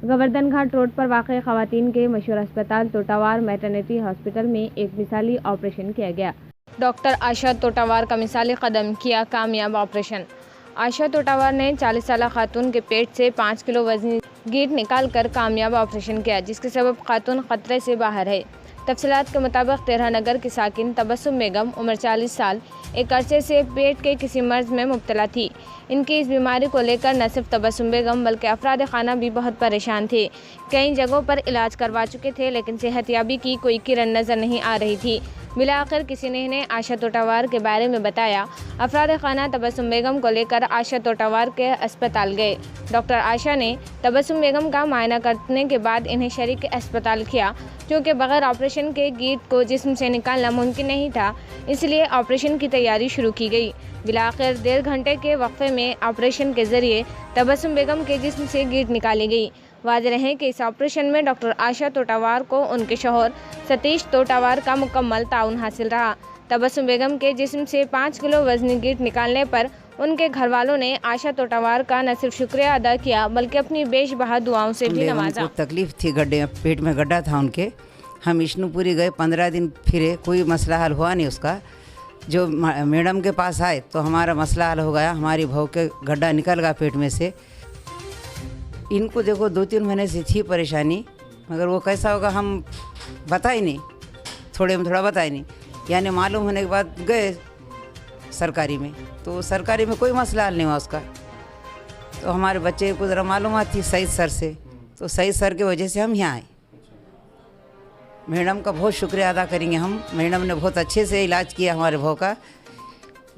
Govardhan Ghat road पर वाक़ ख़वातीन के मशहूर अस्पताल तोटावार मैटरनिटी हॉस्पिटल में एक मिसाली ऑपरेशन किया गया। डॉक्टर आशा तोटावार का मिसाली कदम किया कामयाब ऑपरेशन। आशा तोटावार ने 40 साल खातून के पेट से 5 किलो वजनी गिट निकाल कर कामयाब ऑपरेशन किया, जिसके सबब खातून खतरे से बाहर है। तफसीलात के मुताबिक 13 नगर की साकिन तबस्सुम बेगम उम्र 40 साल एक अरसे से पेट के किसी मर्ज में मुब्तला थी। इनकी इस बीमारी को लेकर न सिर्फ तबस्सुम बेगम बल्कि अफराद खाना भी बहुत परेशान थे। कई जगहों पर इलाज करवा चुके थे, लेकिन सेहतयाबी की कोई किरण नज़र नहीं आ रही थी। बिलाखिर किसी ने इन्हें आशा तोटावार के बारे में बताया। अफराद खाना तबस्सुम बेगम को लेकर आशा तोटावार के अस्पताल गए। डॉक्टर आशा ने तबस्सुम बेगम का मुआयना करने के बाद इन्हें शरीक अस्पताल किया, क्योंकि बगैर ऑपरेशन के गिट को जिस्म से निकालना मुमकिन नहीं था, इसलिए ऑपरेशन की तैयारी शुरू की गई। बिलाखिर 1.5 घंटे के वक्फे में ऑपरेशन के ज़रिए तबस्सुम बेगम के जिस्म से गिट निकाली गई। वाज़ेह है कि इस ऑपरेशन में डॉक्टर आशा तोटावार को उनके शौहर सतीश तोटावार का मुकम्मल ताउन हासिल रहा। तबस्सुम बेगम के जिस्म से 5 किलो वजनी गिट निकालने पर उनके घर वालों ने आशा तोटावार का न सिर्फ शुक्रिया अदा किया, बल्कि अपनी बेशबहा दुआओं से भी नवाजा। तकलीफ थी, गड्ढे पेट में गड्ढा था उनके। हम विष्णुपुरी गए, 15 दिन फिरे, कोई मसला हल हुआ नहीं उसका। जो मैडम के पास आए तो हमारा मसला हल हो गया, हमारी बहू के गड्ढा निकल गया पेट में से। इनको देखो 2-3 महीने से थी परेशानी, मगर वो कैसा होगा हम बता ही नहीं, थोड़े में थोड़ा बता ही नहीं। यानी मालूम होने के बाद गए सरकारी में, तो सरकारी में कोई मसला हल नहीं हुआ उसका। तो हमारे बच्चे को ज़रा मालूमात थी सईद सर से, तो सईद सर की वजह से हम यहाँ आए। मैडम का बहुत शुक्रिया अदा करेंगे हम। मैडम ने बहुत अच्छे से इलाज किया हमारे बहू का,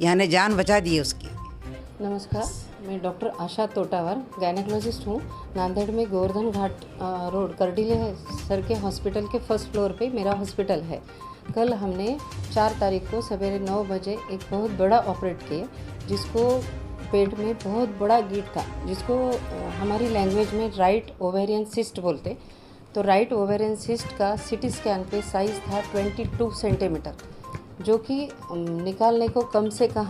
यानी जान बचा दी उसकी। नमस्कार, मैं डॉक्टर आशा तोटावार गायनेकोलॉजिस्ट हूँ। नांदेड़ में गोवर्धन घाट रोड करडीले सर के हॉस्पिटल के फर्स्ट फ्लोर पे मेरा हॉस्पिटल है। कल हमने 4 तारीख को सवेरे 9 बजे एक बहुत बड़ा ऑपरेट किया, जिसको पेट में बहुत बड़ा गिट था, जिसको हमारी लैंग्वेज में राइट ओवेरियन सिस्ट बोलते। तो राइट ओवेरियन सिस्ट का सिटी स्कैन पे साइज़ था 22 सेंटीमीटर, जो कि निकालने को कम से कम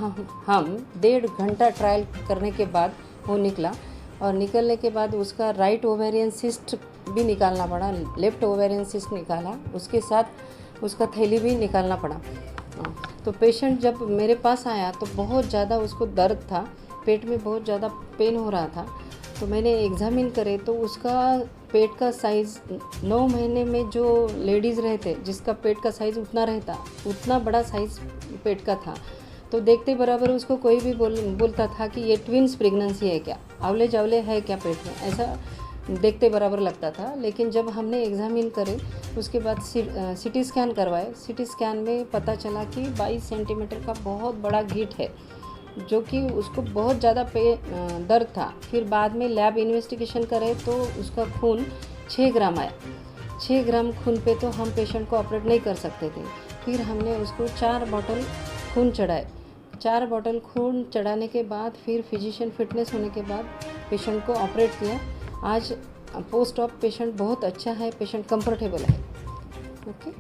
हम 1.5 घंटा ट्रायल करने के बाद वो निकला। और निकलने के बाद उसका राइट ओवेरियन सिस्ट भी निकालना पड़ा, लेफ़्ट ओवेरियन सिस्ट निकाला, उसके साथ उसका थैली भी निकालना पड़ा। तो पेशेंट जब मेरे पास आया तो बहुत ज़्यादा उसको दर्द था, पेट में बहुत ज़्यादा पेन हो रहा था। तो मैंने एग्ज़ामिन करे तो उसका पेट का साइज़ 9 महीने में जो लेडीज़ रहते जिसका पेट का साइज़ उतना रहता, उतना बड़ा साइज़ पेट का था। तो देखते बराबर उसको कोई भी बोलता था कि ये ट्विन्स प्रेगनेंसी है क्या, आवले जावले है क्या पेट में, ऐसा देखते बराबर लगता था। लेकिन जब हमने एग्ज़ामिन करे उसके बाद सिटी स्कैन करवाए, सिटी स्कैन में पता चला कि 22 सेंटीमीटर का बहुत बड़ा गिट है, जो कि उसको बहुत ज़्यादा दर्द था। फिर बाद में लैब इन्वेस्टिगेशन करे तो उसका खून 6 ग्राम आया। 6 ग्राम खून पे तो हम पेशेंट को ऑपरेट नहीं कर सकते थे। फिर हमने उसको 4 बॉटल खून चढ़ाए। 4 बॉटल खून चढ़ाने के बाद फिर फिजिशियन फिटनेस होने के बाद पेशेंट को ऑपरेट किया। आज पोस्ट ऑप पेशेंट बहुत अच्छा है, पेशेंट कंफर्टेबल है। ओके।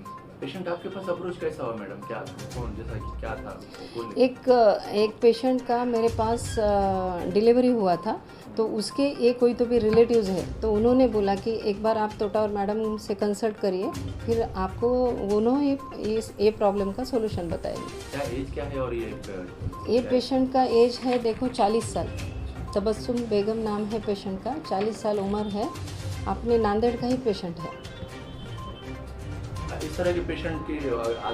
पेशेंट आपके पास अप्रोच कैसा हुआ मैडम, क्या कौन जैसा कि क्या था? एक पेशेंट का मेरे पास डिलीवरी हुआ था, तो उसके एक कोई तो भी रिलेटिव्स है, तो उन्होंने बोला कि एक बार आप तोटावार मैडम से कंसल्ट करिए, फिर आपको उन्होंने ये प्रॉब्लम का सोल्यूशन बताएंगे। क्या एज क्या है? और ये पेशेंट का एज है देखो 40 साल। तबस्सुम बेगम नाम है पेशेंट का, 40 साल उम्र है, अपने नांदेड़ का ही पेशेंट है। इस तरह के पेशेंट की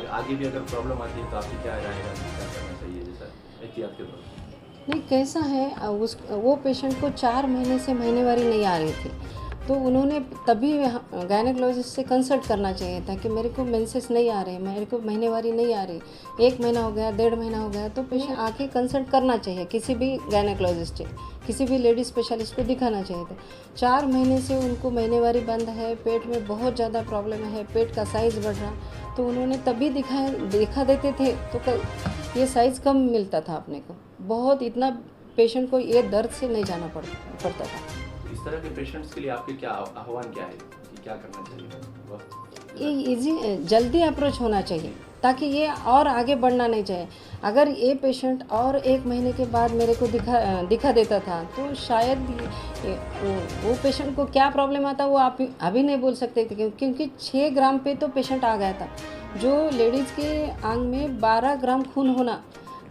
आगे भी अगर प्रॉब्लम आती है तो आपकी क्या राय है, क्या करना चाहिए जैसा एहतियात के तौर पर? नहीं, कैसा है वो पेशेंट को 4 महीने से महीनेवारी नहीं आ रही थी, तो उन्होंने तभी गायनेकोलॉजिस्ट से कंसल्ट करना चाहिए था कि मेरे को मेंसेस नहीं आ रहे, मेरे को महीनेवारी नहीं आ रही, 1 महीना हो गया, 1.5 महीना हो गया, तो पेशेंट आके कंसल्ट करना चाहिए किसी भी गायनेकोलॉजिस्ट से, किसी भी लेडी स्पेशलिस्ट को दिखाना चाहिए था। 4 महीने से उनको महीनेवारी बंद है, पेट में बहुत ज़्यादा प्रॉब्लम है, पेट का साइज़ बढ़ रहा, तो उन्होंने तभी दिखा देते थे तो ये साइज़ कम मिलता था अपने को, बहुत इतना पेशेंट को ये दर्द से नहीं जाना पड़ता था। इस तरह के पेशेंट्स के लिए आपके क्या आह्वान क्या है? क्या करना चाहिए वक्त? ये इजी जल्दी अप्रोच होना चाहिए ताकि ये और आगे बढ़ना नहीं चाहिए। अगर ये पेशेंट और 1 महीने के बाद मेरे को दिखा देता था तो शायद वो पेशेंट को क्या प्रॉब्लम आता वो आप अभी नहीं बोल सकते थे, क्योंकि 6 ग्राम पे तो पेशेंट आ गया था। जो लेडीज़ के आंग में 12 ग्राम खून होना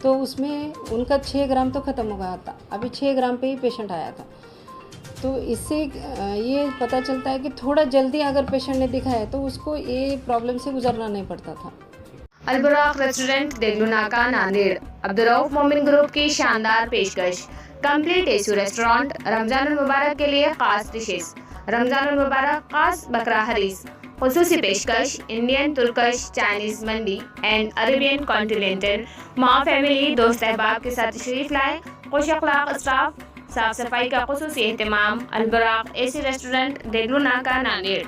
तो उसमें उनका 6 ग्राम तो ख़त्म हो गया था, अभी 6 ग्राम पे ही पेशेंट आया था। तो इससे ये पता चलता है कि थोड़ा जल्दी अगर पेशेंट ने दिखाया तो उसको ये प्रॉब्लम से गुजरना नहीं पड़ता था। अलबुराक रेस्टोरेंट देगलू नाका नांदेड़। अब्दुर्रऊफ मोमिन ग्रुप की शानदार पेशकश। कंप्लीट एसू रेस्टोरेंट रमजान मुबारक के लिए खास डिशेस। रमजान मुबारक खास बकरा हरीस, खुसूसी पेशकश इंडियन, तुर्कश, चाइनीज मंडी एंड अरेबियन कॉन्टिनेंटल। माँ फैमिली दोस्त अहबाब के साथ तशरीफ लाए। खुश अखलाक स्टाफ, साफ सफाई का खुसूसी एहतमाम। अलबुराक एसी रेस्टोरेंट देगलू नाका नांदेड़।